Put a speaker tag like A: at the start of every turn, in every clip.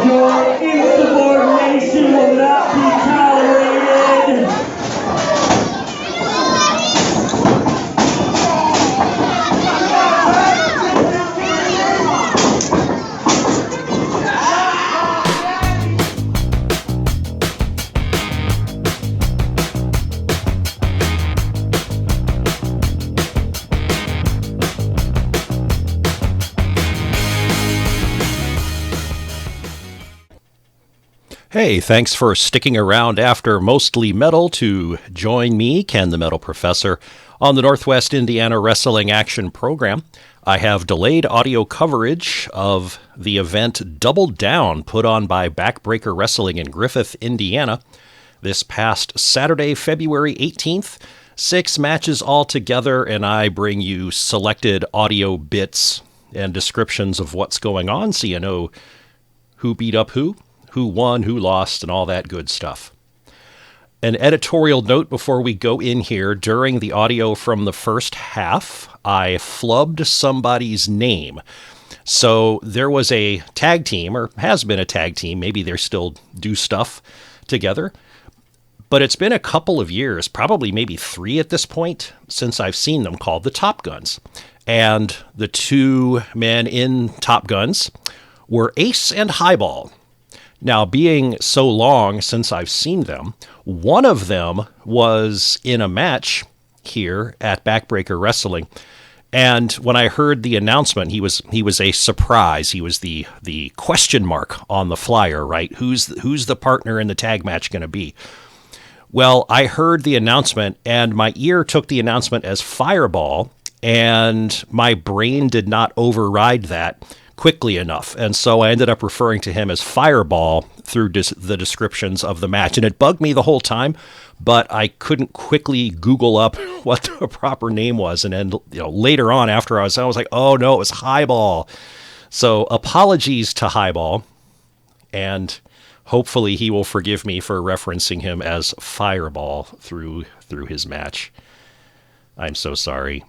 A: Your insubordination will not be tolerated.
B: Hey, thanks for sticking around after Mostly Metal to join me, Ken the Metal Professor, on the Northwest Indiana Wrestling Action Program. I have delayed audio coverage of the event Double Down put on by Backbreaker Wrestling in Griffith, Indiana, this past Saturday, February 18th. 6 matches altogether, and I bring you selected audio bits and descriptions of what's going on so you know who beat up who won, who lost, and all that good stuff. An editorial note before we go in here. During the audio from the first half, I flubbed somebody's name. So there was a tag team, or has been a tag team, maybe they still do stuff together, but it's been a couple of years, probably maybe 3 at this point, since I've seen them, called the Top Guns. And the 2 men in Top Guns were Ace and Highball. Now, being so long since I've seen them, one of them was in a match here at Backbreaker Wrestling. And when I heard the announcement, he was a surprise. He was the question mark on the flyer, right? Who's the partner in the tag match going to be? Well, I heard the announcement, and my ear took the announcement as Fireball, and my brain did not override that quickly enough. And so I ended up referring to him as Fireball through the descriptions of the match. And it bugged me the whole time, but I couldn't quickly Google up what the proper name was. And then later on, after I was like, oh no, it was Highball. So apologies to Highball, and hopefully he will forgive me for referencing him as Fireball through his match. I'm so sorry.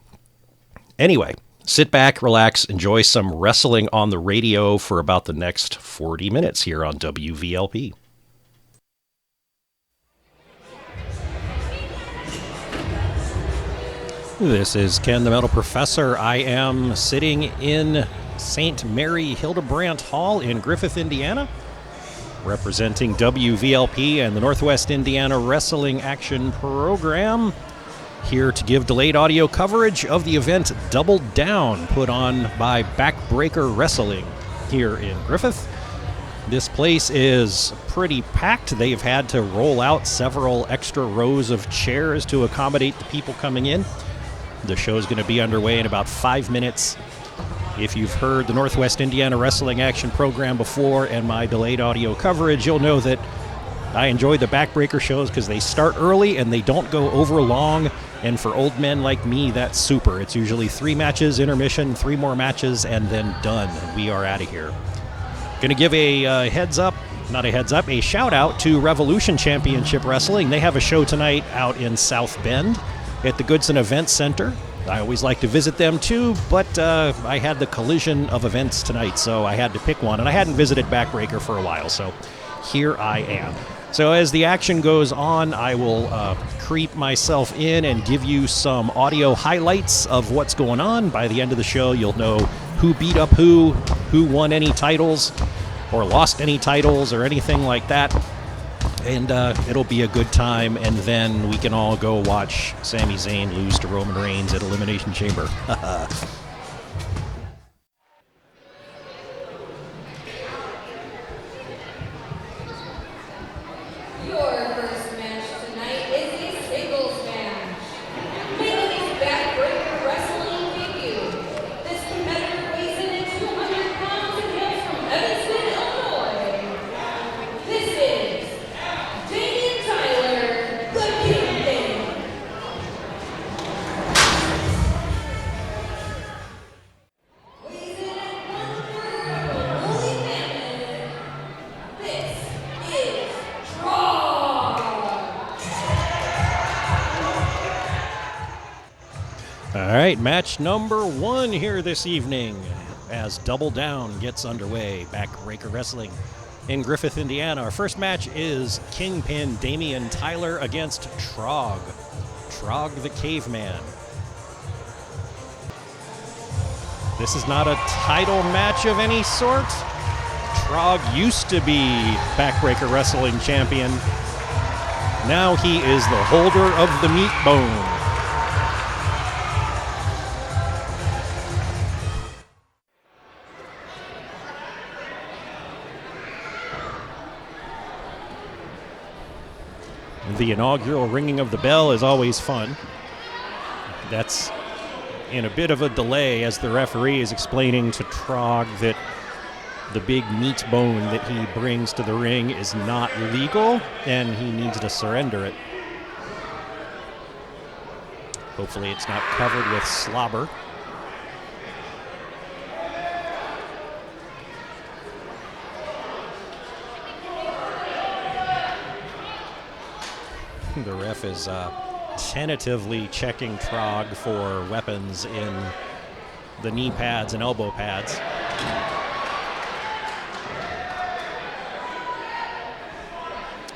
B: Anyway, sit back, relax, enjoy some wrestling on the radio for about the next 40 minutes here on WVLP. This is Ken the Metal Professor. I am sitting in St. Mary Hildebrandt Hall in Griffith, Indiana, representing WVLP and the Northwest Indiana Wrestling Action Program. Here to give delayed audio coverage of the event Double Down put on by Backbreaker Wrestling here in Griffith. This place is pretty packed. They've had to roll out several extra rows of chairs to accommodate the people coming in. The show is going to be underway in about 5 minutes. If you've heard the Northwest Indiana Wrestling Action Program before and my delayed audio coverage, you'll know that I enjoy the Backbreaker shows because they start early and they don't go over long. And for old men like me, that's super. It's usually 3 matches, intermission, 3 more matches, and then done. And we are out of here. Going to give a shout out to Revolution Championship Wrestling. They have a show tonight out in South Bend at the Goodson Event Center. I always like to visit them too, but I had the collision of events tonight, so I had to pick one. And I hadn't visited Backbreaker for a while, so here I am. So as the action goes on, I will creep myself in and give you some audio highlights of what's going on. By the end of the show, you'll know who beat up who won any titles, or lost any titles, or anything like that. And it'll be a good time, and then we can all go watch Sami Zayn lose to Roman Reigns at Elimination Chamber. All right, match number 1 here this evening as Double Down gets underway. Backbreaker Wrestling in Griffith, Indiana. Our first match is Kingpin Damian Tyler against Trog. Trog the Caveman. This is not a title match of any sort. Trog used to be Backbreaker Wrestling Champion. Now he is the holder of the meat bone. The inaugural ringing of the bell is always fun. That's in a bit of a delay as the referee is explaining to Trog that the big meat bone that he brings to the ring is not legal and he needs to surrender it. Hopefully it's not covered with slobber. The ref is tentatively checking Trog for weapons in the knee pads and elbow pads.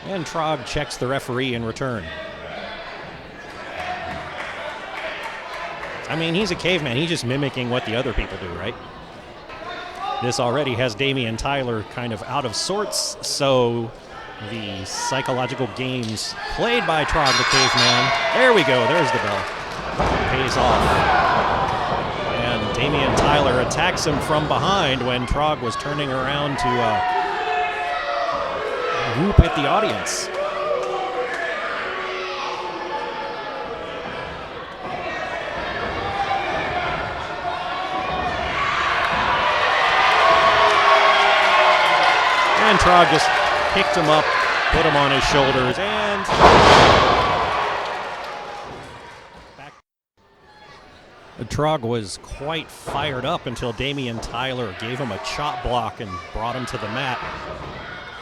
B: And Trog checks the referee in return. I mean, he's a caveman. He's just mimicking what the other people do, right? This already has Damian Tyler kind of out of sorts, so the psychological games played by Trog the Caveman. There we go. There's the bell. Pays off. And Damian Tyler attacks him from behind when Trog was turning around to whoop at the audience. And Trog just picked him up, put him on his shoulders, and back. Trog was quite fired up until Damian Tyler gave him a chop block and brought him to the mat.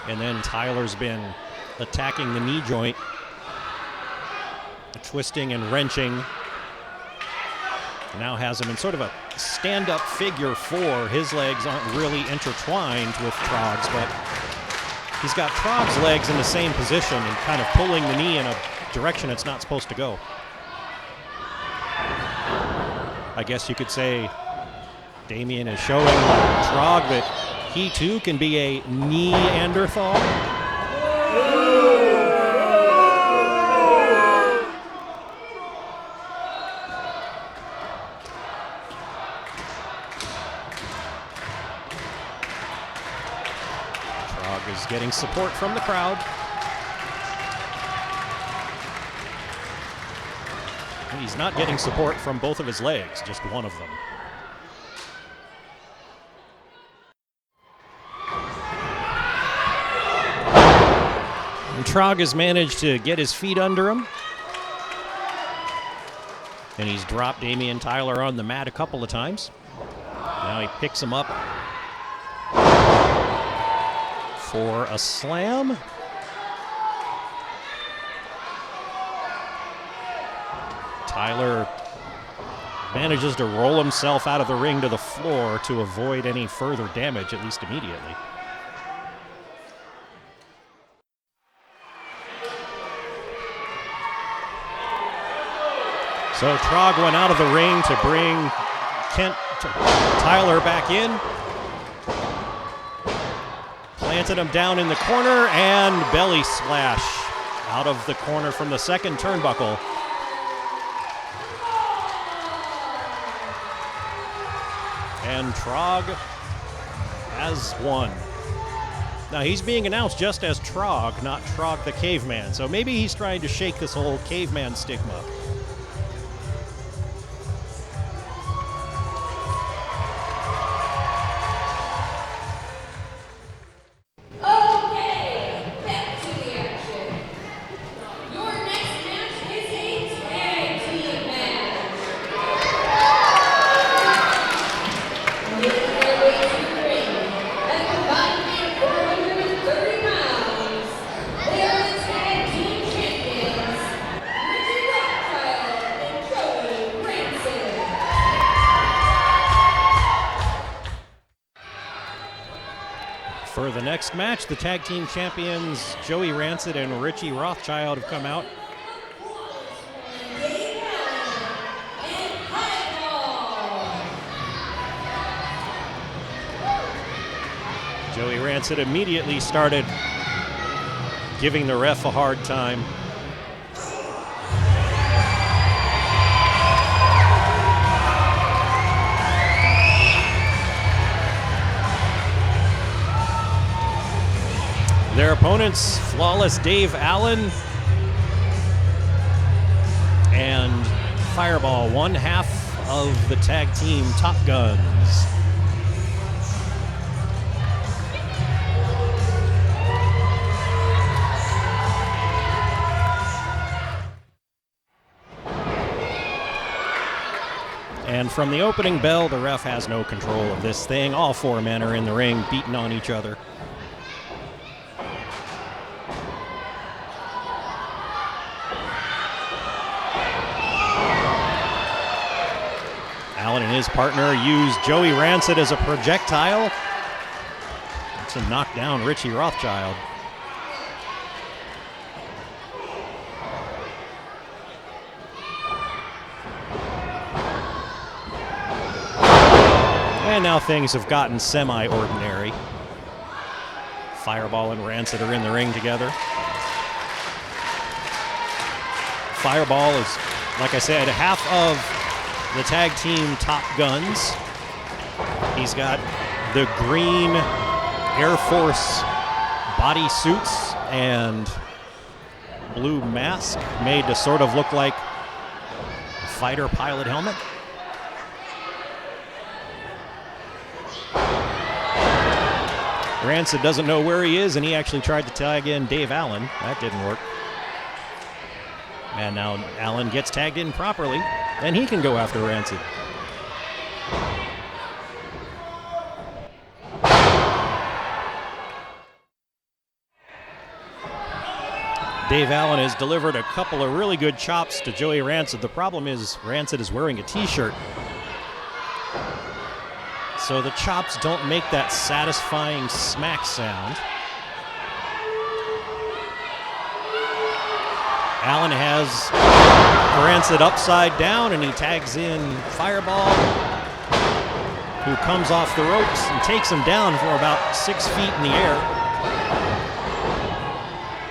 B: And then Tyler's been attacking the knee joint, twisting and wrenching. Now has him in sort of a stand-up figure four. His legs aren't really intertwined with Trog's, but he's got Trog's legs in the same position and kind of pulling the knee in a direction it's not supposed to go. I guess you could say Damian is showing Trog that he too can be a Neanderthal. Is getting support from the crowd. He's not getting support from both of his legs, just one of them. And Trog has managed to get his feet under him. And he's dropped Damian Tyler on the mat a couple of times. Now he picks him up for a slam. Tyler manages to roll himself out of the ring to the floor to avoid any further damage, at least immediately. So Trog went out of the ring to bring Tyler back in. Planted him down in the corner and belly splash out of the corner from the second turnbuckle. And Trog has won. Now he's being announced just as Trog, not Trog the Caveman. So maybe he's trying to shake this whole caveman stigma. For the next match, the tag team champions Joey Rancid and Richie Rothschild have come out. Joey Rancid immediately started giving the ref a hard time. Their opponents, Flawless Dave Allen and Fireball, one half of the tag team Top Guns. And from the opening bell, the ref has no control of this thing. All four men are in the ring, beating on each other. Allen and his partner use Joey Rancid as a projectile to knock down Richie Rothschild. And now things have gotten semi-ordinary. Fireball and Rancid are in the ring together. Fireball is, like I said, half of the tag team Top Guns. He's got the green Air Force body suits and blue mask made to sort of look like a fighter pilot helmet. Rancid doesn't know where he is, and he actually tried to tag in Dave Allen. That didn't work. And now Allen gets tagged in properly, and he can go after Rancid. Dave Allen has delivered a couple of really good chops to Joey Rancid. The problem is Rancid is wearing a t-shirt, so the chops don't make that satisfying smack sound. Allen has Rancid upside down, and he tags in Fireball, who comes off the ropes and takes him down for about 6 feet in the air.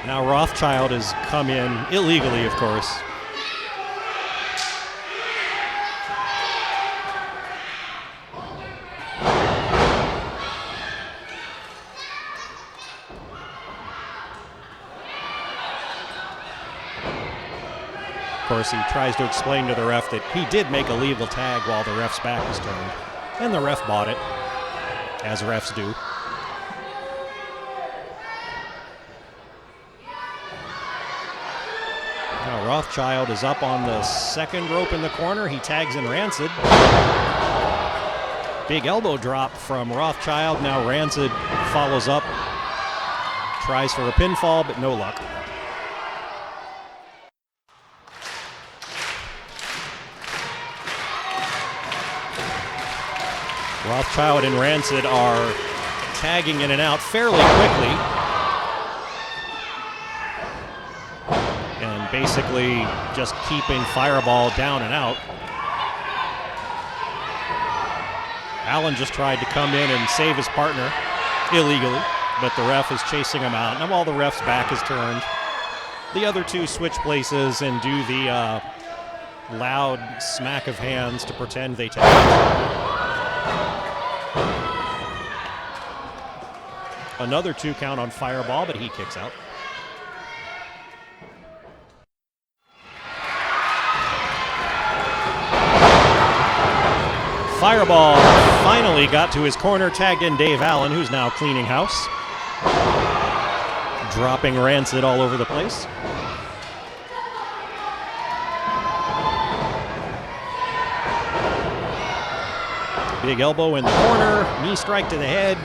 B: Now Rothschild has come in, illegally of course. Of course, he tries to explain to the ref that he did make a legal tag while the ref's back was turned, and the ref bought it, as refs do. Now Rothschild is up on the second rope in the corner. He tags in Rancid. Big elbow drop from Rothschild. Now Rancid follows up, tries for a pinfall, but no luck. Rothschild and Rancid are tagging in and out fairly quickly, and basically just keeping Fireball down and out. Allen just tried to come in and save his partner illegally, but the ref is chasing him out. And while the ref's back is turned, the other two switch places and do the loud smack of hands to pretend they tag. Another 2 count on Fireball, but he kicks out. Fireball finally got to his corner, tagged in Dave Allen, who's now cleaning house, dropping Rancid all over the place. Big elbow in the corner, knee strike to the head.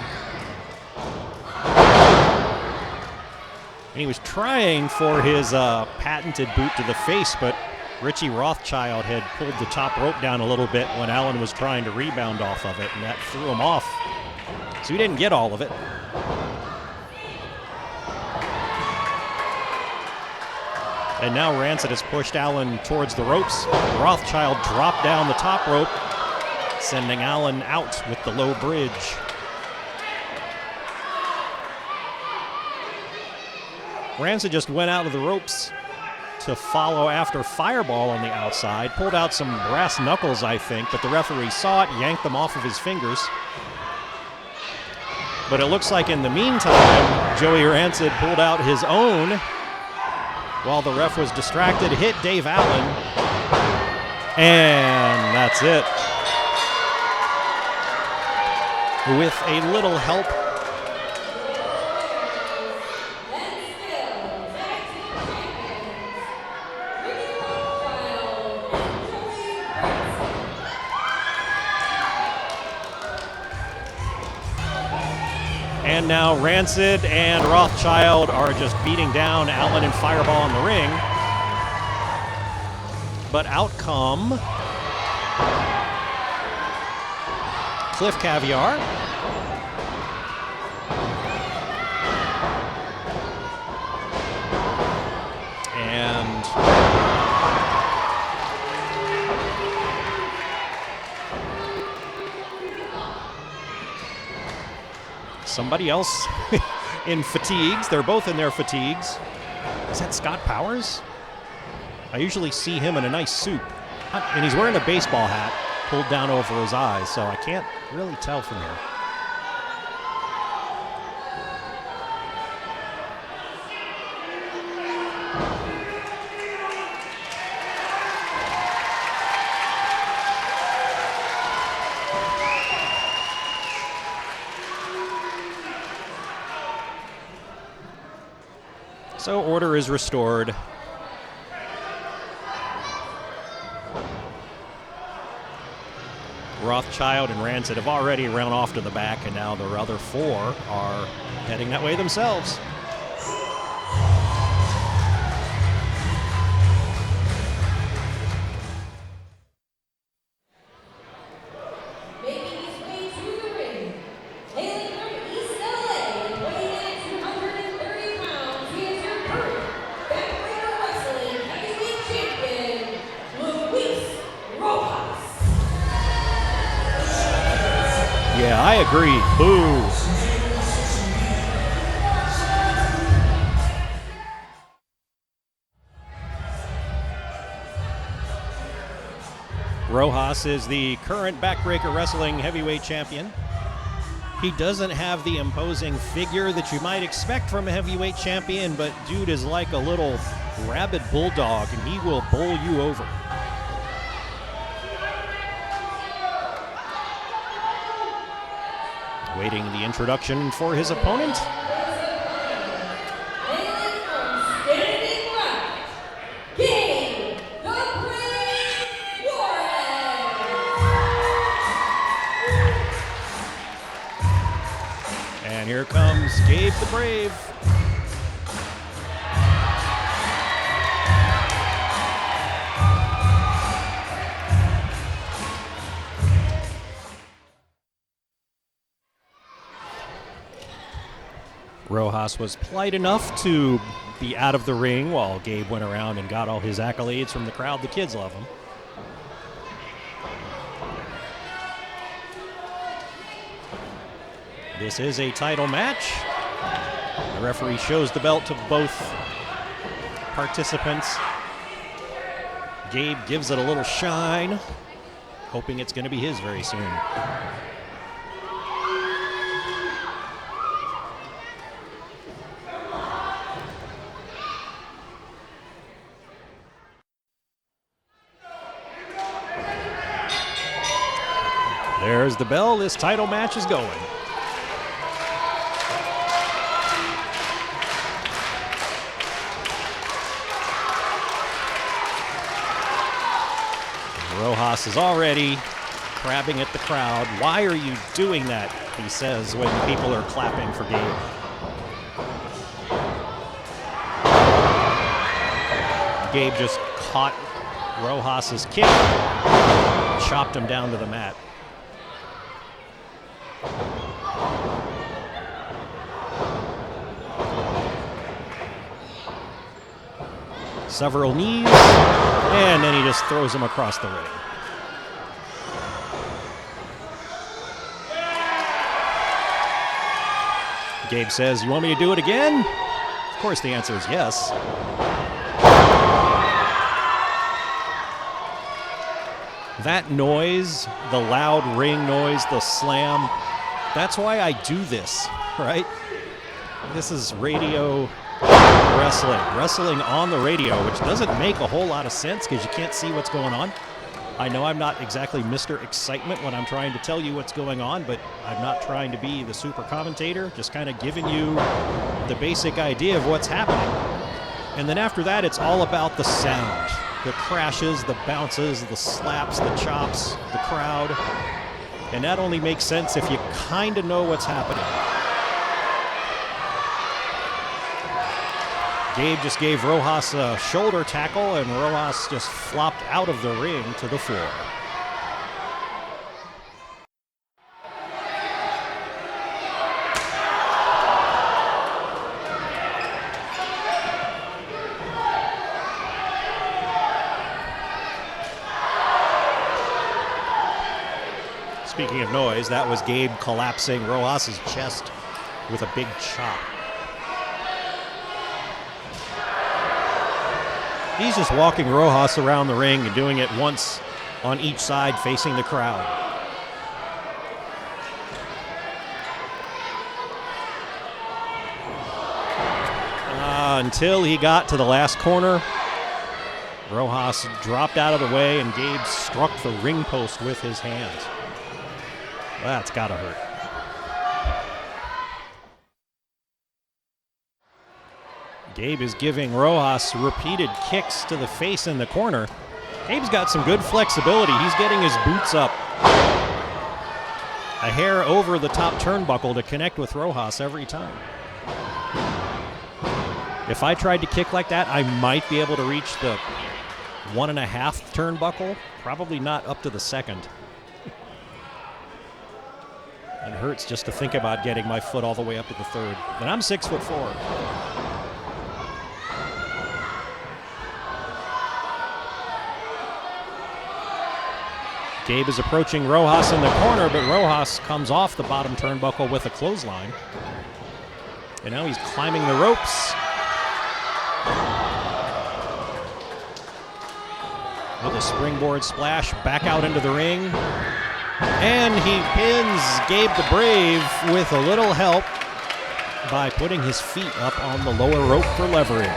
B: And he was trying for his patented boot to the face, but Richie Rothschild had pulled the top rope down a little bit when Allen was trying to rebound off of it, and that threw him off. So he didn't get all of it. And now Rancid has pushed Allen towards the ropes. Rothschild dropped down the top rope, sending Allen out with the low bridge. Rancid just went out of the ropes to follow after Fireball on the outside. Pulled out some brass knuckles, I think, but the referee saw it, yanked them off of his fingers. But it looks like in the meantime, Joey Rancid pulled out his own while the ref was distracted, hit Dave Allen, and that's it. With a little help and now Rancid and Rothschild are just beating down Allen and Fireball in the ring. But out come Cliff Caviar. And somebody else in fatigues. They're both in their fatigues. Is that Scott Powers? I usually see him in a nice suit. And he's wearing a baseball hat pulled down over his eyes, so I can't really tell from here. So order is restored. Rothschild and Rancid have already run off to the back, and now the other four are heading that way themselves. Yeah, I agree. Boo. Rojas is the current backbreaker wrestling heavyweight champion. He doesn't have the imposing figure that you might expect from a heavyweight champion, but dude is like a little rabid bulldog, and he will bowl you over. Waiting the introduction for his opponent. And here comes Gabe the Brave. Rojas was polite enough to be out of the ring while Gabe went around and got all his accolades from the crowd. The kids love him. This is a title match. The referee shows the belt to both participants. Gabe gives it a little shine, hoping it's going to be his very soon. There's the bell. This title match is going. Rojas is already crabbing at the crowd. Why are you doing that? He says when people are clapping for Gabe. Gabe just caught Rojas's kick, chopped him down to the mat. several knees, and then he just throws him across the ring. Gabe says, "You want me to do it again?" Of course, the answer is yes. That noise, the loud ring noise, the slam, that's why I do this, right? This is radio wrestling on the radio, which doesn't make a whole lot of sense because you can't see what's going on. I know I'm not exactly Mr. Excitement when I'm trying to tell you what's going on, but I'm not trying to be the super commentator, just kind of giving you the basic idea of what's happening. And then after that, it's all about the sound. The crashes, the bounces, the slaps, the chops, the crowd. And that only makes sense if you kind of know what's happening. Gabe just gave Rojas a shoulder tackle, and Rojas just flopped out of the ring to the floor. Speaking of noise, that was Gabe collapsing Rojas's chest with a big chop. He's just walking Rojas around the ring and doing it once on each side facing the crowd. Until he got to the last corner, Rojas dropped out of the way and Gabe struck the ring post with his hands. That's gotta hurt. Gabe is giving Rojas repeated kicks to the face in the corner. Gabe's got some good flexibility. He's getting his boots up a hair over the top turnbuckle to connect with Rojas every time. If I tried to kick like that, I might be able to reach the 1.5 turnbuckle. Probably not up to the second. It hurts just to think about getting my foot all the way up to the third. And I'm 6'4". Gabe is approaching Rojas in the corner, but Rojas comes off the bottom turnbuckle with a clothesline. And now he's climbing the ropes. With a springboard splash back out into the ring. And he pins Gabe the Brave with a little help by putting his feet up on the lower rope for leverage.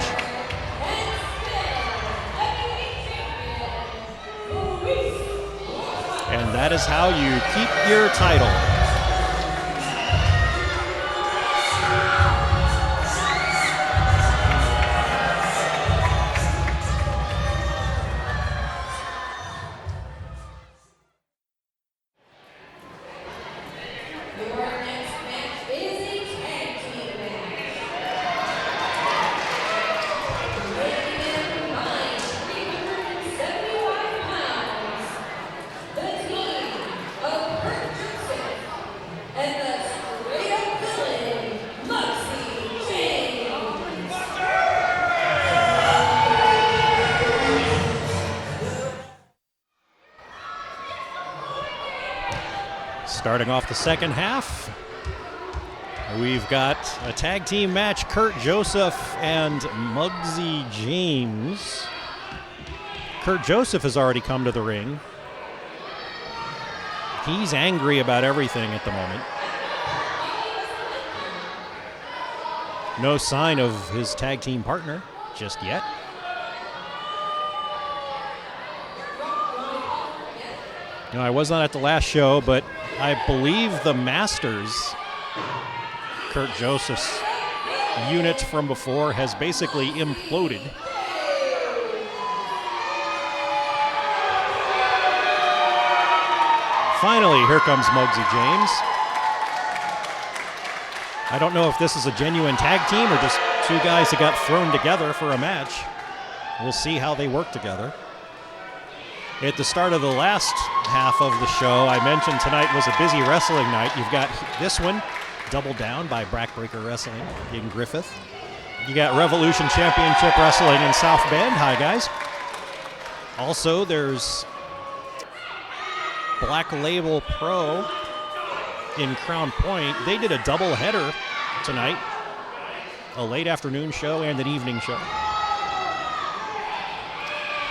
B: And that is how you keep your title. Starting off the second half, we've got a tag team match, Kurt Joseph and Muggsy James. Kurt Joseph has already come to the ring. He's angry about everything at the moment. No sign of his tag team partner just yet. No, I was not at the last show, but I believe the Masters, Kurt Joseph's unit from before, has basically imploded. Finally, here comes Muggsy James. I don't know if this is a genuine tag team or just two guys that got thrown together for a match. We'll see how they work together. At the start of the last half of the show, I mentioned tonight was a busy wrestling night. You've got this one, Double Down by Backbreaker Wrestling in Griffith. You got Revolution Championship Wrestling in South Bend. Hi, guys. Also, there's Black Label Pro in Crown Point. They did a double header tonight, a late afternoon show and an evening show.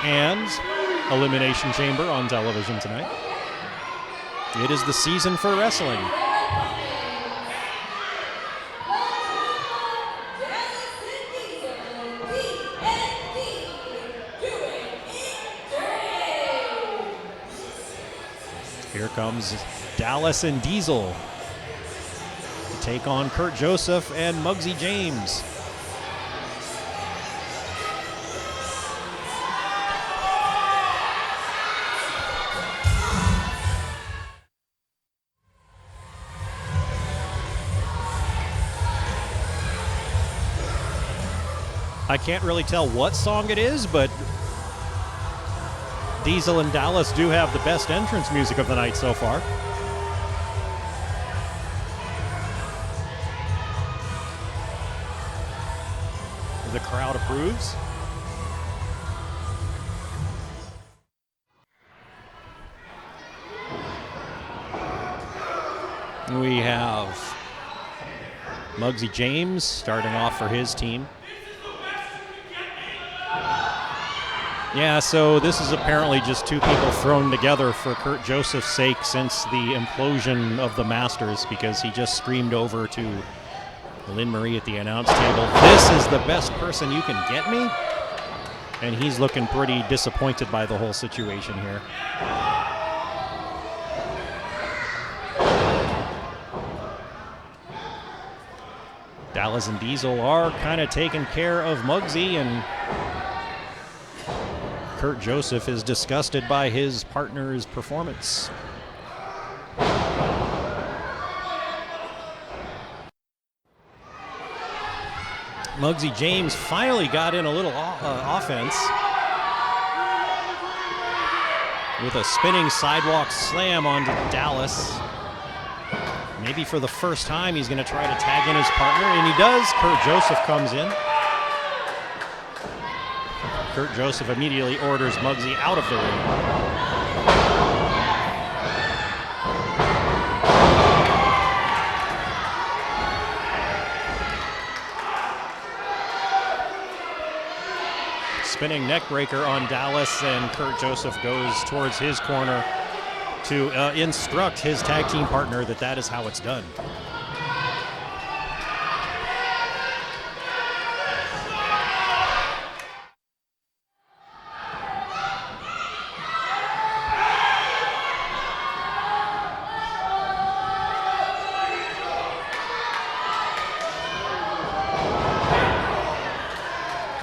B: And Elimination Chamber on television tonight. It is the season for wrestling. Here comes Dallas and Diesel to take on Kurt Joseph and Muggsy James. I can't really tell what song it is, but Diesel and Dallas do have the best entrance music of the night so far. The crowd approves. We have Muggsy James starting off for his team. Yeah, so this is apparently just two people thrown together for Kurt Joseph's sake since the implosion of the Masters, because he just screamed over to Lynn Marie at the announce table, "This is the best person you can get me?" And he's looking pretty disappointed by the whole situation here. Dallas and Diesel are kind of taking care of Muggsy, and Kurt Joseph is disgusted by his partner's performance. Muggsy James finally got in a little offense with a spinning sidewalk slam onto Dallas. Maybe for the first time he's going to try to tag in his partner, and he does. Kurt Joseph comes in. Kurt Joseph immediately orders Muggsy out of the ring. Spinning neck breaker on Dallas, and Kurt Joseph goes towards his corner to instruct his tag team partner that is how it's done.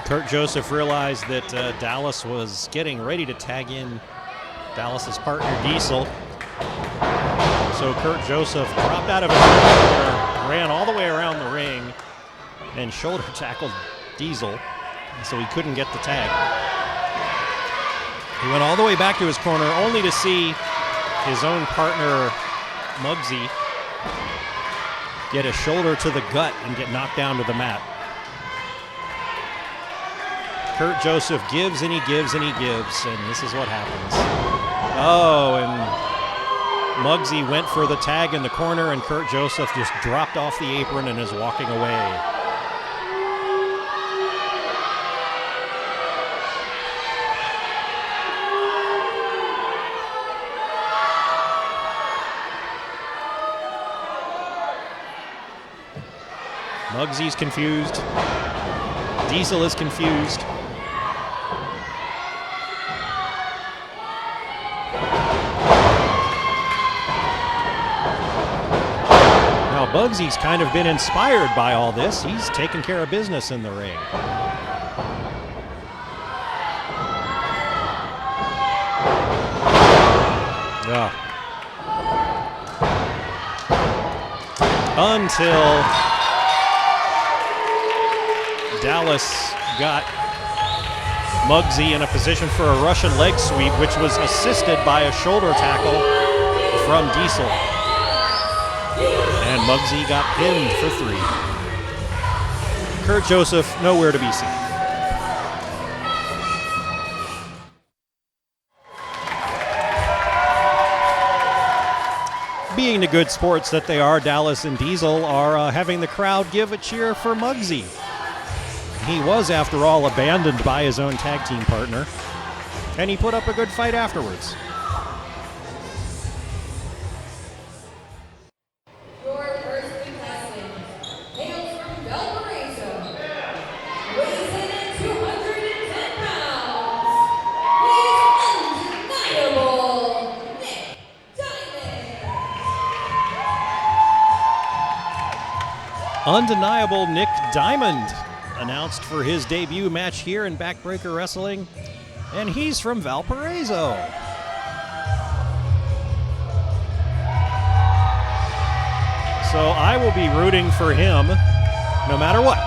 B: Kurt Joseph realized that Dallas was getting ready to tag in Dallas's partner Diesel. So Kurt Joseph dropped out of his corner, ran all the way around the ring, and shoulder tackled Diesel, so he couldn't get the tag. He went all the way back to his corner only to see his own partner Muggsy get a shoulder to the gut and get knocked down to the mat. Kurt Joseph gives and he gives and he gives, and this is what happens. Oh, and Muggsy went for the tag in the corner, and Kurt Joseph just dropped off the apron and is walking away. Muggsy's confused. Diesel is confused. Muggsy's kind of been inspired by all this. He's taking care of business in the ring. Yeah. Until Dallas got Muggsy in a position for a Russian leg sweep, which was assisted by a shoulder tackle from Diesel. And Muggsy got pinned for 3. Kurt Joseph, nowhere to be seen. Being the good sports that they are, Dallas and Diesel are having the crowd give a cheer for Muggsy. He was, after all, abandoned by his own tag team partner, and he put up a good fight afterwards.
C: Your first contestant hails from Valparaiso, weighs in at 210 pounds. He's undeniable, Nick Diamond.
B: Undeniable Nick Diamond announced for his debut match here in Backbreaker Wrestling, and he's from Valparaiso. So I will be rooting for him no matter what,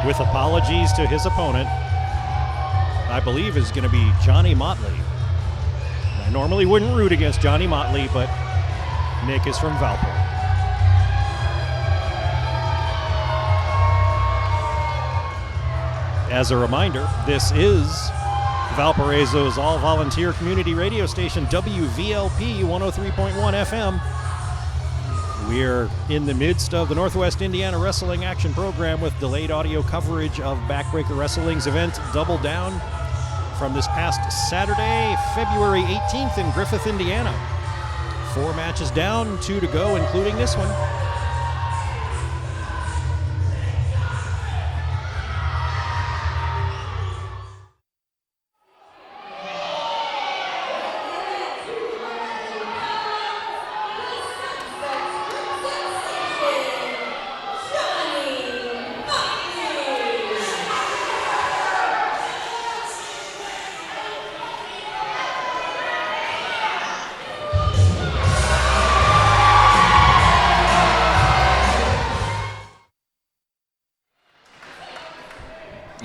B: with apologies to his opponent. I believe is going to be Johnny Motley. I normally wouldn't root against Johnny Motley, but Nick is from Valpo. As a reminder, this is Valparaiso's all-volunteer community radio station, WVLP 103.1 FM. We're in the midst of the Northwest Indiana Wrestling Action Program with delayed audio coverage of Backbreaker Wrestling's event Double Down from this past Saturday, February 18th in Griffith, Indiana. 4 matches down, 2 to go, including this one.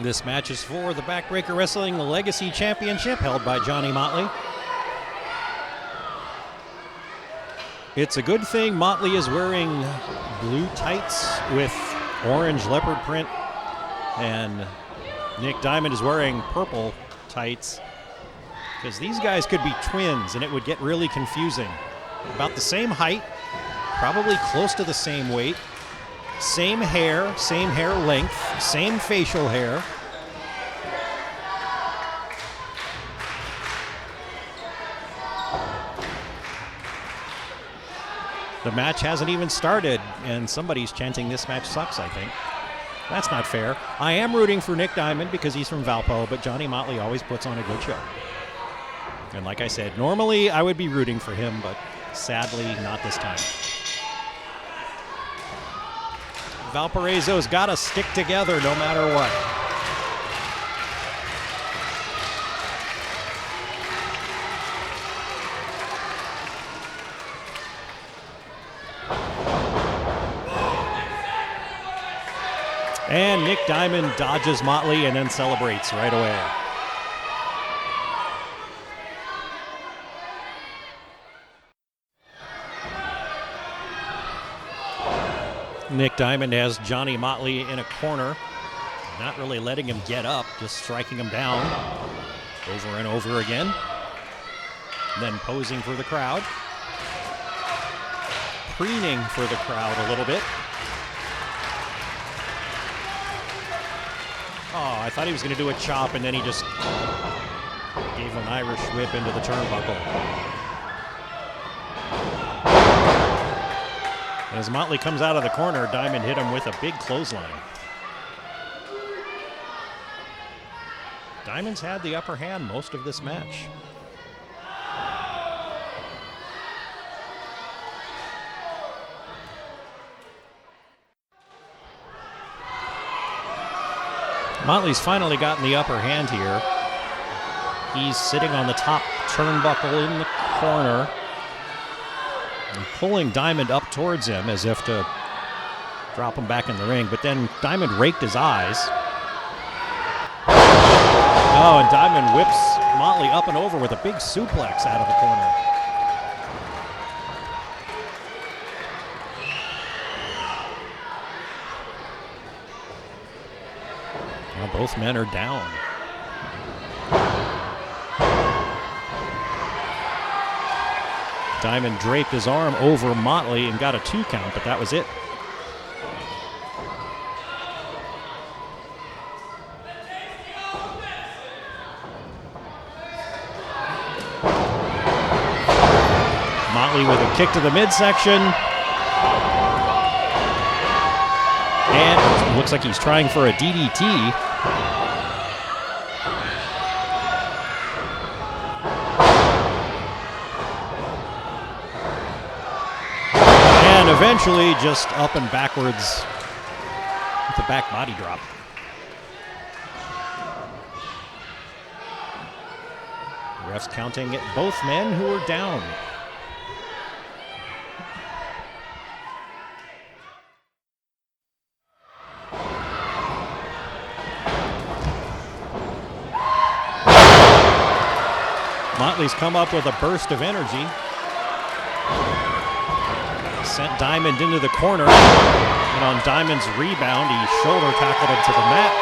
B: This match is for the Backbreaker Wrestling Legacy Championship held by Johnny Motley. It's a good thing Motley is wearing blue tights with orange leopard print, and Nick Diamond is wearing purple tights, because these guys could be twins and it would get really confusing. About the same height, probably close to the same weight, same hair length, same facial hair. The match hasn't even started, and somebody's chanting this match sucks, I think. That's not fair. I am rooting for Nick Diamond because he's from Valpo, but Johnny Motley always puts on a good show. And like I said, normally I would be rooting for him, but sadly not this time. Valparaiso's got to stick together no matter what. And Nick Diamond dodges Motley and then celebrates right away. Nick Diamond has Johnny Motley in a corner, not really letting him get up, just striking him down over and over again. Then posing for the crowd. Preening for the crowd a little bit. Oh, I thought he was going to do a chop, and then he just gave an Irish whip into the turnbuckle. As Motley comes out of the corner, Diamond hit him with a big clothesline. Diamond's had the upper hand most of this match. Motley's finally gotten the upper hand here. He's sitting on the top turnbuckle in the corner and pulling Diamond up towards him as if to drop him back in the ring, but then Diamond raked his eyes. Oh, and Diamond whips Motley up and over with a big suplex out of the corner. Well, both men are down. Diamond draped his arm over Motley and got a 2 count, but that was it. Motley with a kick to the midsection. And it looks like he's trying for a DDT. And eventually just up and backwards with a back body drop. Refs counting both men who are down. Motley's come up with a burst of energy. Sent Diamond into the corner. And on Diamond's rebound, he shoulder tackled him to the mat.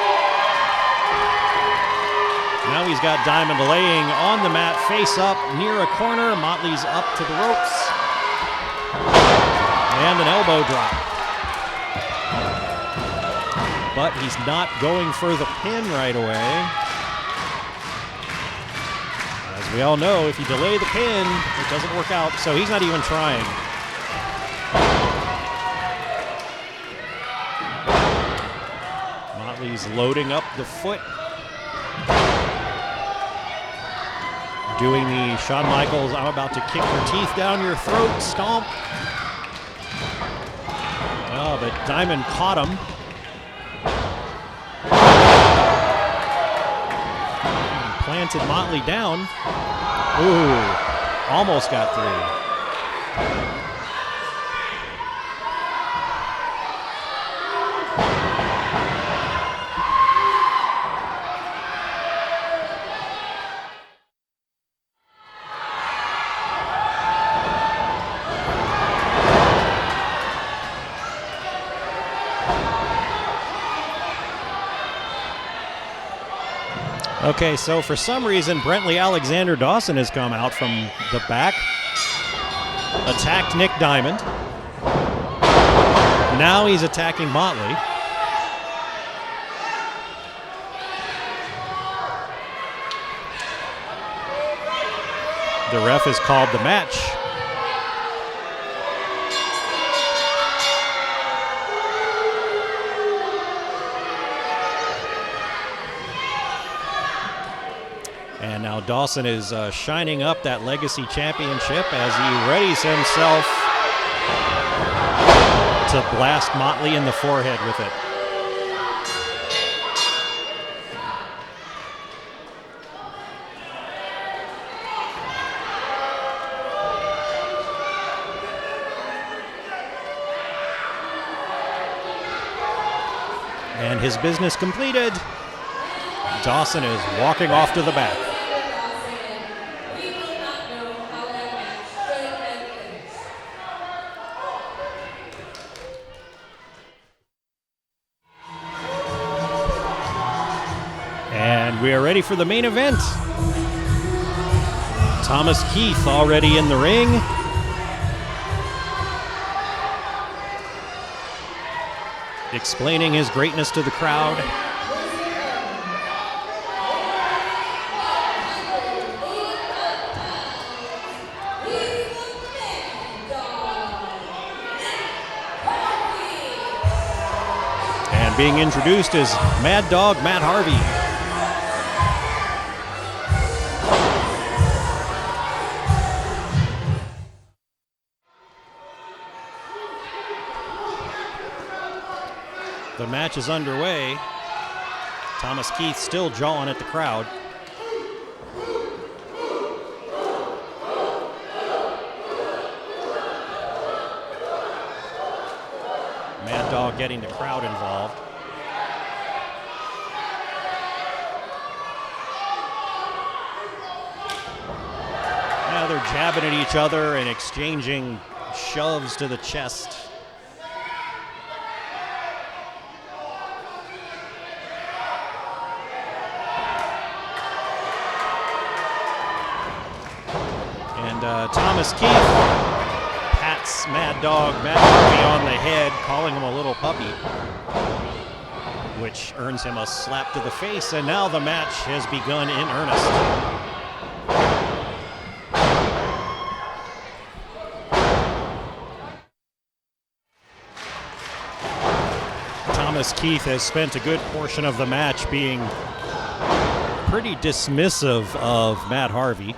B: Now he's got Diamond laying on the mat, face up, near a corner. Motley's up to the ropes. And an elbow drop. But he's not going for the pin right away. As we all know, if you delay the pin, it doesn't work out, so he's not even trying. Motley's loading up the foot. Doing the Shawn Michaels, I'm about to kick your teeth down your throat stomp. Oh, but Diamond caught him. And planted Motley down. Ooh, almost got through. Okay, so for some reason, Brentley Alexander Dawson has come out from the back, attacked Nick Diamond. Now he's attacking Motley. The ref has called the match. And now Dawson is shining up that Legacy Championship as he readies himself to blast Motley in the forehead with it. And his business completed. Dawson is walking off to the back. And we are ready for the main event. Thomas Keith already in the ring. Explaining his greatness to the crowd. And being introduced is Mad Dog Matt Harvey. The match is underway. Thomas Keith still jawing at the crowd. Mad Dog getting the crowd involved. Now they're jabbing at each other and exchanging shoves to the chest. Thomas Keith pats Mad Dog Matt Harvey on the head, calling him a little puppy, which earns him a slap to the face, and now the match has begun in earnest. Thomas Keith has spent a good portion of the match being pretty dismissive of Matt Harvey.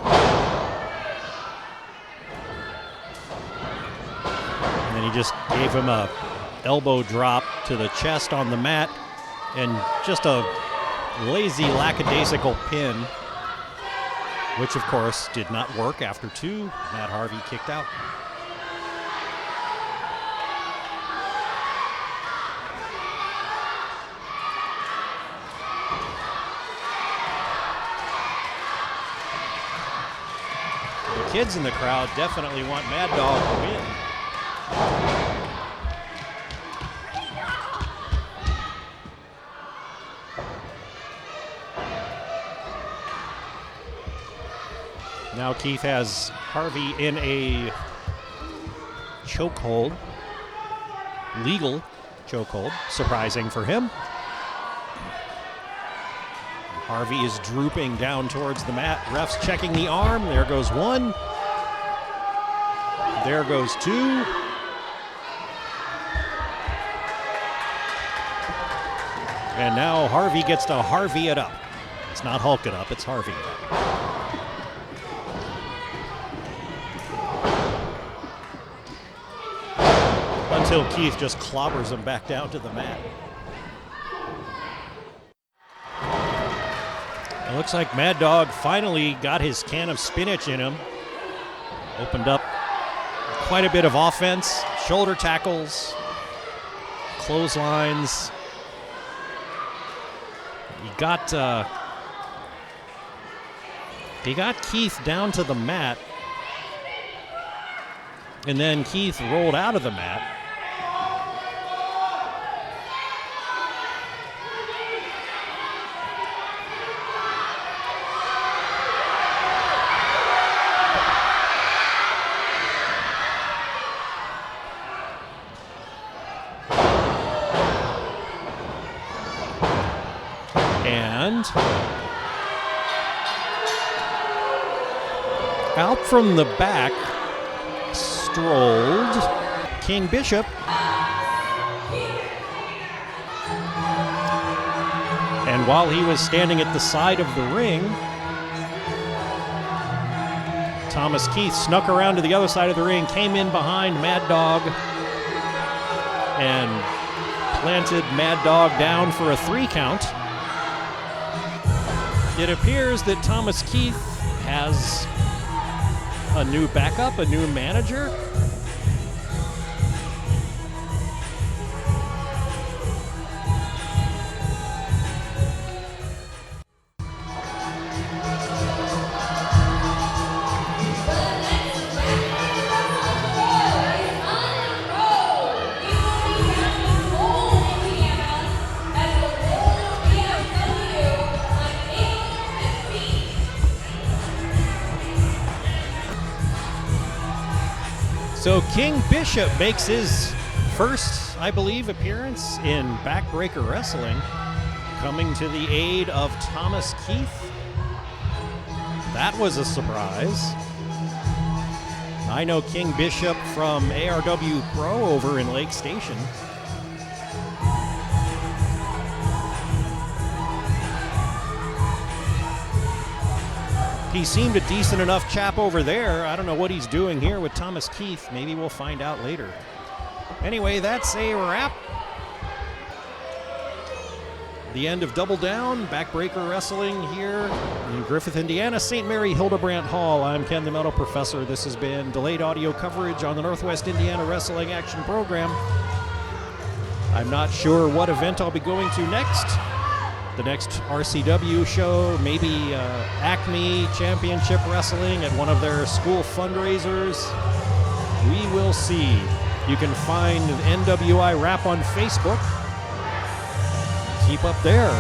B: And then he just gave him a elbow drop to the chest on the mat and just a lazy, lackadaisical pin, which of course did not work after two. Matt Harvey kicked out. The kids in the crowd definitely want Mad Dog to win. Now Keith has Harvey in a chokehold, legal chokehold, surprising for him. Harvey is drooping down towards the mat. Ref's checking the arm. There goes one. There goes two. And now Harvey gets to Harvey it up. It's not Hulk it up, it's Harvey it up. Until Keith just clobbers him back down to the mat. It looks like Mad Dog finally got his can of spinach in him. Opened up quite a bit of offense, shoulder tackles, clotheslines. He got Keith down to the mat, and then Keith rolled out of the mat. And out from the back strolled King Bishop. And while he was standing at the side of the ring, Thomas Keith snuck around to the other side of the ring, came in behind Mad Dog, and planted Mad Dog down for a 3 count. It appears that Thomas Keith has a new backup, a new manager. So King Bishop makes his first, I believe, appearance in Backbreaker Wrestling, coming to the aid of Thomas Keith. That was a surprise. I know King Bishop from ARW Pro over in Lake Station. He seemed a decent enough chap over there. I don't know what he's doing here with Thomas Keith. Maybe we'll find out later. Anyway, that's a wrap. The end of Double Down, Backbreaker Wrestling here in Griffith, Indiana, St. Mary Hildebrandt Hall. I'm Ken the Metal Professor. This has been delayed audio coverage on the Northwest Indiana Wrestling Action Program. I'm not sure what event I'll be going to next. The next RCW show, maybe ACME Championship Wrestling at one of their school fundraisers. We will see. You can find NWI Rap on Facebook. Keep up there.